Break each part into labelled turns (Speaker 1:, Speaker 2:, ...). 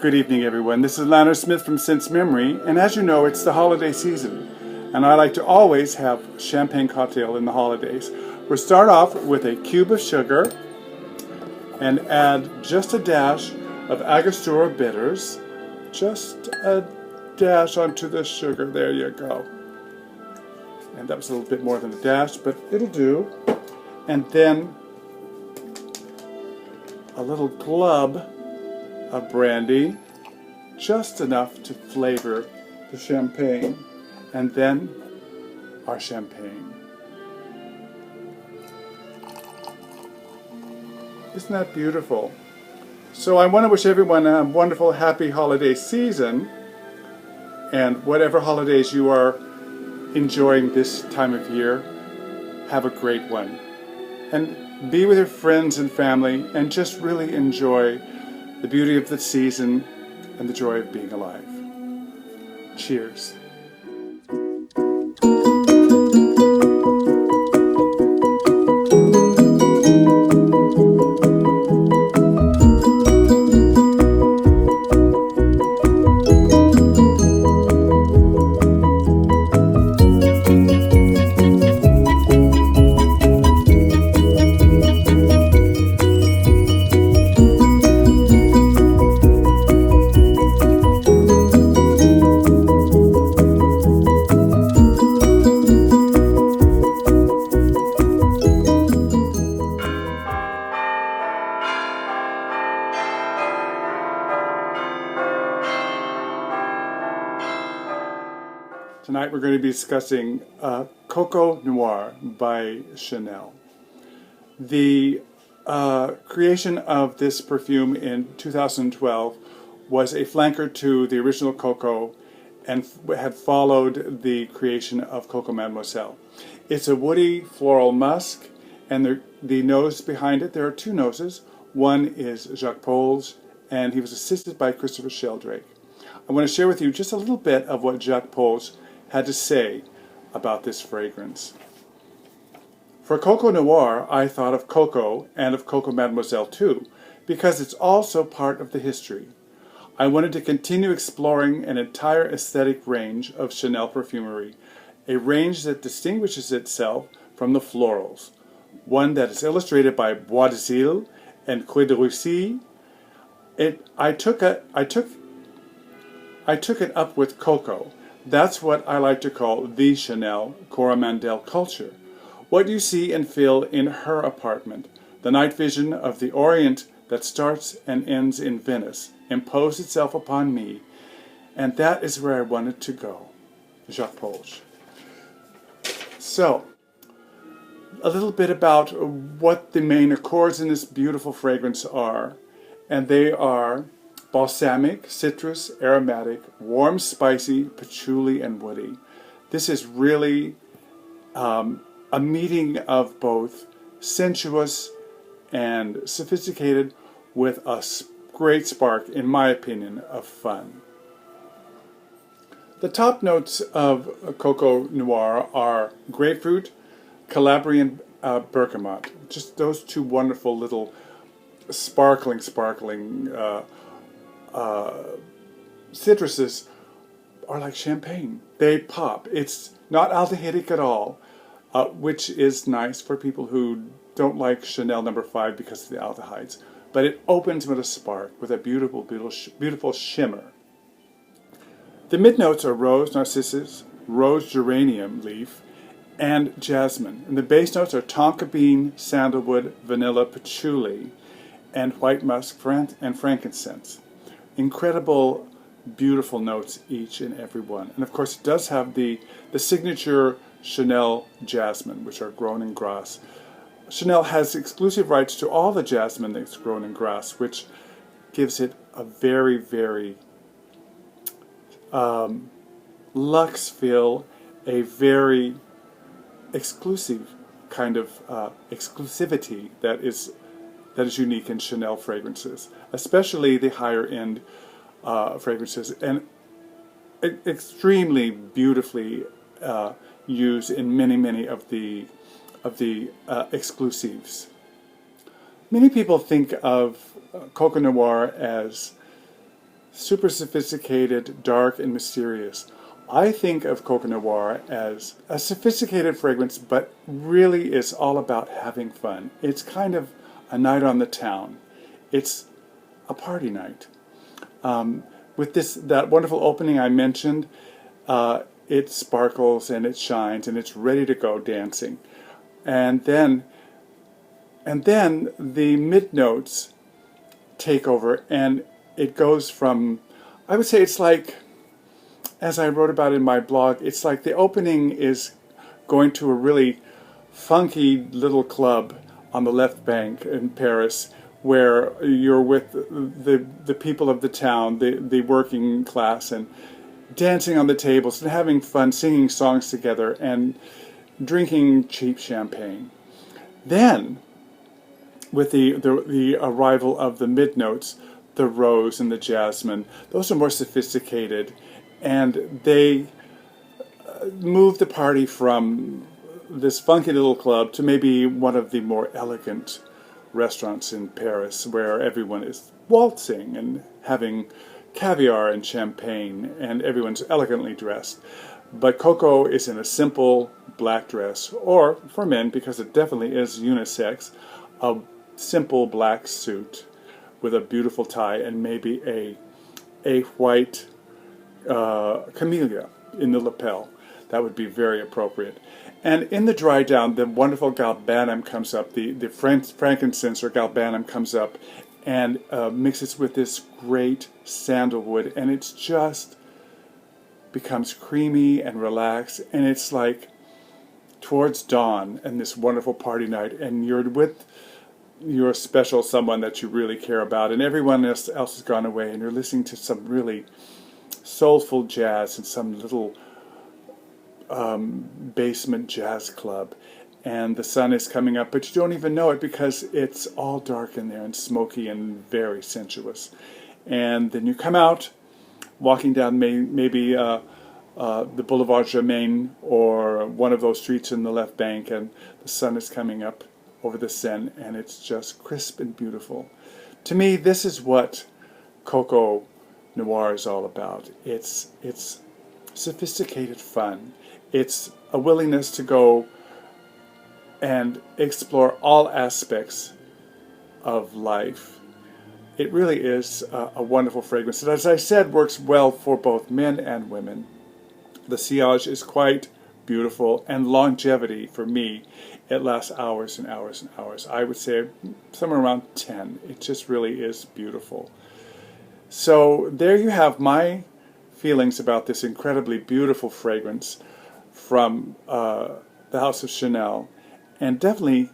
Speaker 1: Good evening, everyone. This is Leonard Smith from Since Memory, and as you know, it's the holiday season, and I like to always have champagne cocktail in the holidays. We'll start off with a cube of sugar and add just a dash of Angostura bitters, just a dash onto the sugar. There you go. And that was a little bit more than a dash, but it'll do. And then a little glub of brandy, just enough to flavor the champagne, and then our champagne. Isn't that beautiful? So I want to wish everyone a wonderful, happy holiday season, and whatever holidays you are enjoying this time of year, have a great one. And be with your friends and family, and just really enjoy the beauty of the season and the joy of being alive. Cheers. Tonight we're going to be discussing Coco Noir by Chanel. The creation of this perfume in 2012 was a flanker to the original Coco and had followed the creation of Coco Mademoiselle. It's a woody floral musk, and the nose behind it, there are two noses. One is Jacques Pol's, and he was assisted by Christopher Sheldrake. I want to share with you just a little bit of what Jacques Pol's had to say about this fragrance. For Coco Noir, I thought of Coco and of Coco Mademoiselle too, because it's also part of the history. I wanted to continue exploring an entire aesthetic range of Chanel perfumery, a range that distinguishes itself from the florals, one that is illustrated by Bois d'Azil and Croix de Russie. I took it up with Coco. That's what I like to call the Chanel Coromandel culture. What you see and feel in her apartment, the night vision of the Orient that starts and ends in Venice, imposed itself upon me, and that is where I wanted to go. Jacques Polch. So, a little bit about what the main accords in this beautiful fragrance are, and they are balsamic, citrus, aromatic, warm, spicy, patchouli, and woody. This is really a meeting of both sensuous and sophisticated with a great spark, in my opinion, of fun. The top notes of Coco Noir are grapefruit, Calabrian bergamot. Just those two wonderful little sparkling citruses are like champagne. They pop. It's not aldehydic at all, which is nice for people who don't like Chanel No. 5 because of the aldehydes. But it opens with a spark, with a beautiful shimmer. The mid-notes are rose, narcissus, rose geranium leaf, and jasmine. And the base notes are tonka bean, sandalwood, vanilla, patchouli, and white musk and frankincense. Incredible, beautiful notes, each and every one. And of course it does have the signature Chanel jasmine, which are grown in Grasse. Chanel has exclusive rights to all the jasmine that's grown in Grasse, which gives it a very, very luxe feel, a very exclusive kind of exclusivity that is unique in Chanel fragrances, especially the higher end fragrances, and extremely beautifully used in many of the exclusives. Many people think of Coco Noir as super sophisticated, dark, and mysterious. I think of Coco Noir as a sophisticated fragrance, but really is all about having fun. It's kind of a night on the town. It's a party night. With that wonderful opening I mentioned, it sparkles and it shines and it's ready to go dancing. And then the mid notes take over, and it goes from, I would say it's like, as I wrote about in my blog, it's like the opening is going to a really funky little club on the left bank in Paris, where you're with the people of the town, the working class, and dancing on the tables and having fun, singing songs together and drinking cheap champagne. Then, with the arrival of the mid notes, the rose and the jasmine, those are more sophisticated, and they move the party from this funky little club to maybe one of the more elegant restaurants in Paris, where everyone is waltzing and having caviar and champagne, and everyone's elegantly dressed. But Coco is in a simple black dress, or for men, because it definitely is unisex, a simple black suit with a beautiful tie and maybe a white camellia in the lapel. That would be very appropriate. And in the dry down, the wonderful galbanum comes up, the frankincense or galbanum comes up and mixes with this great sandalwood, and it's just becomes creamy and relaxed, and it's like towards dawn and this wonderful party night, and you're with your special someone that you really care about, and everyone else has gone away, and you're listening to some really soulful jazz in some little basement jazz club, and the sun is coming up, but you don't even know it because it's all dark in there and smoky and very sensuous. And then you come out, walking down maybe the Boulevard Germain or one of those streets in the left bank, and the sun is coming up over the Seine, and it's just crisp and beautiful. To me, this is what Coco Noir is all about. It's sophisticated fun. It's a willingness to go and explore all aspects of life. It really is a wonderful fragrance. And as I said, works well for both men and women. The sillage is quite beautiful, and longevity for me, it lasts hours and hours and hours. I would say somewhere around 10. It just really is beautiful. So there you have my feelings about this incredibly beautiful fragrance from the House of Chanel. And definitely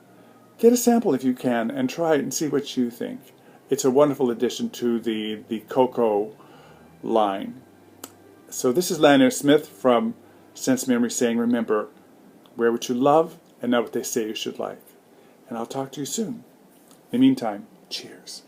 Speaker 1: get a sample if you can and try it and see what you think. It's a wonderful addition to the Coco line. So this is Lanier Smith from Sense Memory saying, remember, wear what you love and not what they say you should like. And I'll talk to you soon. In the meantime, cheers.